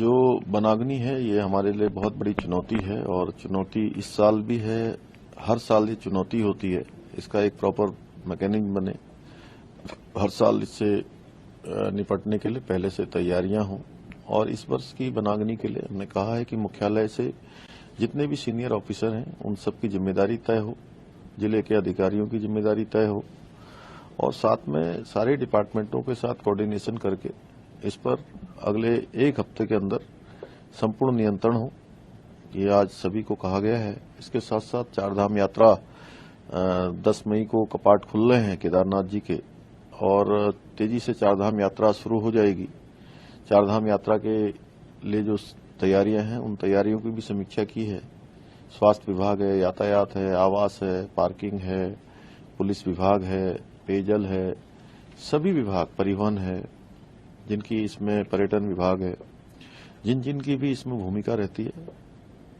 जो वनाग्नि है ये हमारे लिए बहुत बड़ी चुनौती है और चुनौती इस साल भी है। हर साल ये चुनौती होती है, इसका एक प्रॉपर मैकेनिज्म बने, हर साल इससे निपटने के लिए पहले से तैयारियां हों। और इस वर्ष की वनाग्नि के लिए हमने कहा है कि मुख्यालय से जितने भी सीनियर ऑफिसर हैं उन सबकी जिम्मेदारी तय हो, जिले के अधिकारियों की जिम्मेदारी तय हो और साथ में सारे डिपार्टमेंटों के साथ कोऑर्डिनेशन करके इस पर अगले एक हफ्ते के अंदर संपूर्ण नियंत्रण हो। ये आज सभी को कहा गया है। इसके साथ साथ चारधाम यात्रा 10 मई को कपाट खुल रहे हैं केदारनाथ जी के और तेजी से चारधाम यात्रा शुरू हो जाएगी। चारधाम यात्रा के लिए जो तैयारियां हैं उन तैयारियों की भी समीक्षा की है। स्वास्थ्य विभाग है, यातायात है, आवास है, पार्किंग है, पुलिस विभाग है, पेयजल है, सभी विभाग, परिवहन है, जिनकी इसमें पर्यटन विभाग है, जिन जिन की भी इसमें भूमिका रहती है,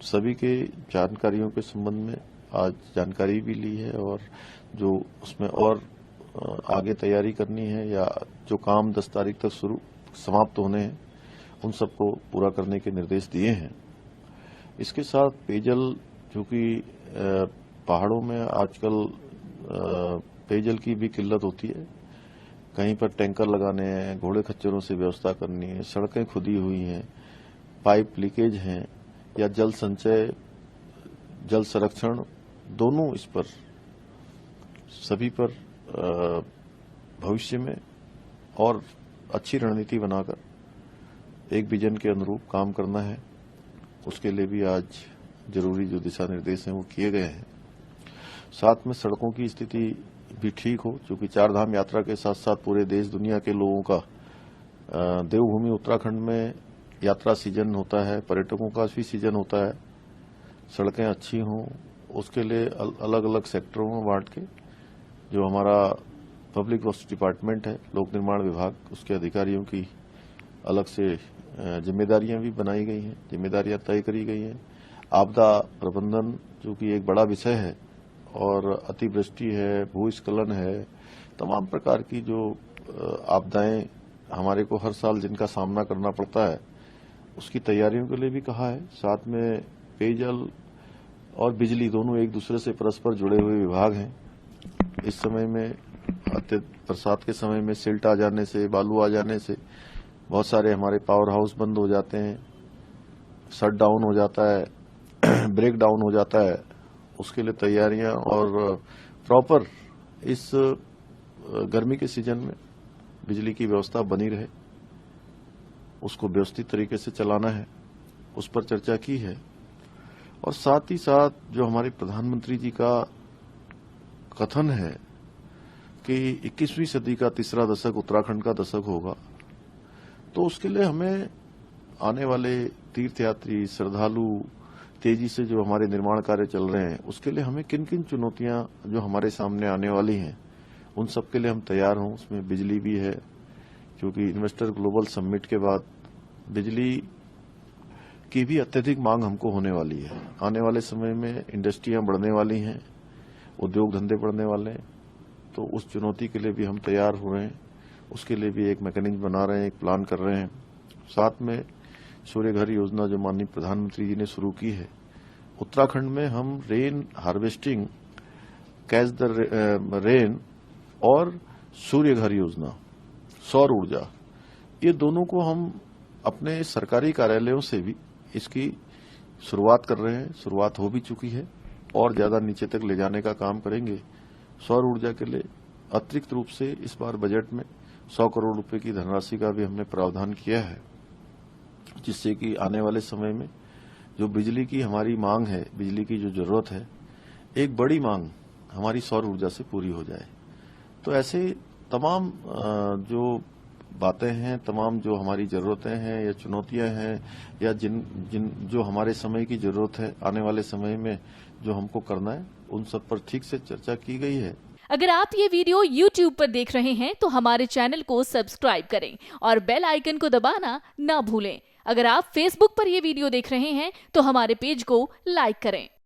सभी के जानकारियों के संबंध में आज जानकारी भी ली है और जो उसमें और आगे तैयारी करनी है या जो काम 10 तारीख तक समाप्त होने हैं उन सबको पूरा करने के निर्देश दिए हैं। इसके साथ पेयजल, चूंकि पहाड़ों में आजकल पेयजल की भी किल्लत होती है, कहीं पर टैंकर लगाने हैं, घोड़े खच्चरों से व्यवस्था करनी है, सड़कें खुदी हुई हैं, पाइप लीकेज हैं या जल संचय, जल संरक्षण, दोनों इस पर सभी पर भविष्य में और अच्छी रणनीति बनाकर एक विजन के अनुरूप काम करना है। उसके लिए भी आज जरूरी जो दिशा निर्देश हैं वो किए गए हैं। साथ में सड़कों की स्थिति भी ठीक हो, क्योंकि चारधाम यात्रा के साथ साथ पूरे देश दुनिया के लोगों का देवभूमि उत्तराखंड में यात्रा सीजन होता है, पर्यटकों का भी सीजन होता है। सड़कें अच्छी हों उसके लिए अलग अलग सेक्टरों में बांट के जो हमारा पब्लिक वर्क्स डिपार्टमेंट है, लोक निर्माण विभाग, उसके अधिकारियों की अलग से जिम्मेदारियां भी बनाई गई हैं, जिम्मेदारियां तय करी गई हैं। आपदा प्रबंधन जो कि एक बड़ा विषय है और अतिवृष्टि है, भूस्खलन है, तमाम प्रकार की जो आपदाएं हमारे को हर साल जिनका सामना करना पड़ता है उसकी तैयारियों के लिए भी कहा है। साथ में पेयजल और बिजली दोनों एक दूसरे से परस्पर जुड़े हुए विभाग हैं। इस समय में बरसात के समय में सिल्ट आ जाने से, बालू आ जाने से बहुत सारे हमारे पावर हाउस बंद हो जाते हैं, शट डाउन हो जाता है, ब्रेक डाउन हो जाता है। उसके लिए तैयारियां और प्रॉपर इस गर्मी के सीजन में बिजली की व्यवस्था बनी रहे, उसको व्यवस्थित तरीके से चलाना है, उस पर चर्चा की है। और साथ ही साथ जो हमारे प्रधानमंत्री जी का कथन है कि 21वीं सदी का तीसरा दशक उत्तराखंड का दशक होगा, तो उसके लिए हमें आने वाले तीर्थयात्री, श्रद्धालु, तेजी से जो हमारे निर्माण कार्य चल रहे हैं उसके लिए हमें किन किन चुनौतियां जो हमारे सामने आने वाली हैं उन सब के लिए हम तैयार हों। उसमें बिजली भी है, क्योंकि इन्वेस्टर ग्लोबल समिट के बाद बिजली की भी अत्यधिक मांग हमको होने वाली है। आने वाले समय में इंडस्ट्रियां बढ़ने वाली हैं, उद्योग धंधे बढ़ने वाले हैं, तो उस चुनौती के लिए भी हम तैयार हो रहे हैं। उसके लिए भी एक मैकेनिज्म बना रहे हैं, एक प्लान कर रहे हैं। साथ में सूर्य घर योजना जो माननीय प्रधानमंत्री जी ने शुरू की है, उत्तराखंड में हम rain harvesting, catch the rain और सूर्य घर योजना, सौर ऊर्जा, ये दोनों को हम अपने सरकारी कार्यालयों से भी इसकी शुरुआत कर रहे हैं। शुरुआत हो भी चुकी है और ज्यादा नीचे तक ले जाने का काम करेंगे। सौर ऊर्जा के लिए अतिरिक्त रूप से इस बार बजट में 100 करोड़ रुपए की धनराशि का भी हमने प्रावधान किया है, जिससे कि आने वाले समय में जो बिजली की हमारी मांग है, बिजली की जो जरूरत है, एक बड़ी मांग हमारी सौर ऊर्जा से पूरी हो जाए। तो ऐसे तमाम जो बातें हैं, तमाम जो हमारी जरूरतें हैं या चुनौतियां हैं या जो हमारे समय की जरूरत है, आने वाले समय में जो हमको करना है, उन सब पर ठीक से चर्चा की गई है। अगर आप ये वीडियो YouTube पर देख रहे हैं तो हमारे चैनल को सब्सक्राइब करें और बेल आइकन को दबाना ना भूलें। अगर आप Facebook पर ये वीडियो देख रहे हैं तो हमारे पेज को लाइक करें।